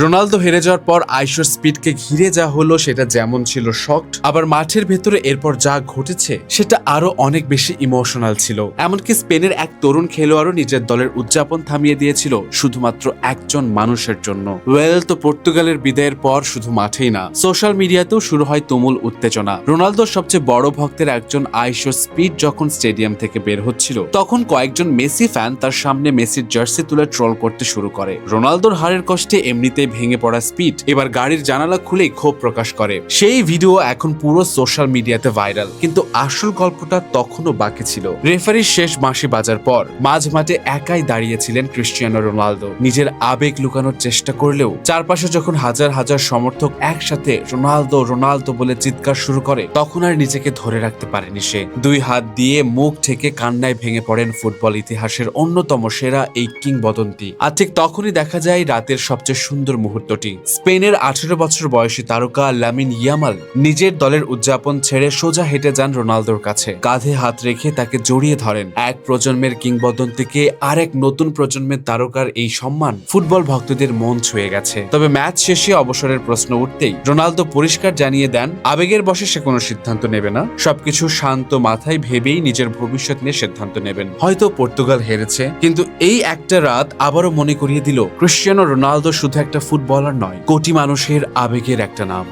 Ronaldo হেরে যাওয়ার পর আইশোর স্পিডকে ঘিরে যা হলো সেটা যেমন ছিল শকড, আবার মাঠের ভেতরে এরপর যা ঘটেছে সেটা আরো অনেক বেশি ইমোশনাল ছিল। এমনকি স্পেনের এক তরুণ খেলোয়াড়ও নিজের দলের উদযাপন থামিয়ে দিয়েছিল শুধুমাত্র একজন মানুষের জন্য। ওয়েল, তো পর্তুগালের বিদায়ের পর শুধু মাঠেই না, সোশ্যাল মিডিয়াতেও শুরু হয় তুমুল উত্তেজনা। রোনালদোর সবচেয়ে বড় ভক্তের একজন আইশো স্পিড যখন স্টেডিয়াম থেকে বের হচ্ছিল, তখন কয়েকজন মেসি ফ্যান তার সামনে মেসির জার্সি তুলে ট্রল করতে শুরু করে। রোনালদোর হারের কষ্টে এমনিতেই ভেঙে পড়া স্পিড এবার গাড়ির জানালা খুলেই ক্ষোভ প্রকাশ করে। সেই ভিডিও এখন পুরো সোশ্যাল মিডিয়াতে ভাইরাল, কিন্তু আসল গল্পটা তখনও বাকি ছিল। রেফারির শেষ বাঁশি বাজার পর মাঝ মাঠে একাই দাঁড়িয়েছিলেন ক্রিস্টিয়ানো রোনালদো। নিজের আবেগ লুকানোর চেষ্টা করলেও চারপাশে যখন হাজার হাজার সমর্থক একসাথে রোনালদো রোনালদো বলে চিৎকার শুরু করে, তখন আর নিজেকে ধরে রাখতে পারেনি সে। দুই হাত দিয়ে মুখ ঢেকে কান্নায় ভেঙে পড়েন ফুটবল ইতিহাসের অন্যতম সেরা এই কিংবদন্তি। আর ঠিক তখনই দেখা যায় রাতের সবচেয়ে সুন্দর মুহূর্তটি। স্পেনের 18 বছর বয়সী তারকা লামিন ইয়ামাল নিজের দলের উদযাপন ছেড়ে সোজা হেঁটে যান রোনালদোর কাছে। কাঁধে হাত রেখে তাকে জড়িয়ে ধরেন। এক প্রজন্মের কিংবদন্তিকে আরেক নতুন প্রজন্মের তারকার এই সম্মান ফুটবল ভক্তদের মন ছুঁয়ে গেছে। তবে ম্যাচ শেষে অবসরের প্রশ্ন উঠতেই রোনালদো পরিষ্কার জানিয়ে দেন, আবেগের বশে সে কোনো সিদ্ধান্ত নেবে না, সবকিছু শান্ত মাথায় ভেবেই নিজের ভবিষ্যৎ নিয়ে সিদ্ধান্ত নেবেন। হয়তো পর্তুগাল হেরেছে, কিন্তু এই একটা রাত আবারও মনে করিয়ে দিল ক্রিস্টিয়ানো রোনালদো শুধু একটা ফুটবলার নয়, কোটি মানুষের আবেগের একটা নাম।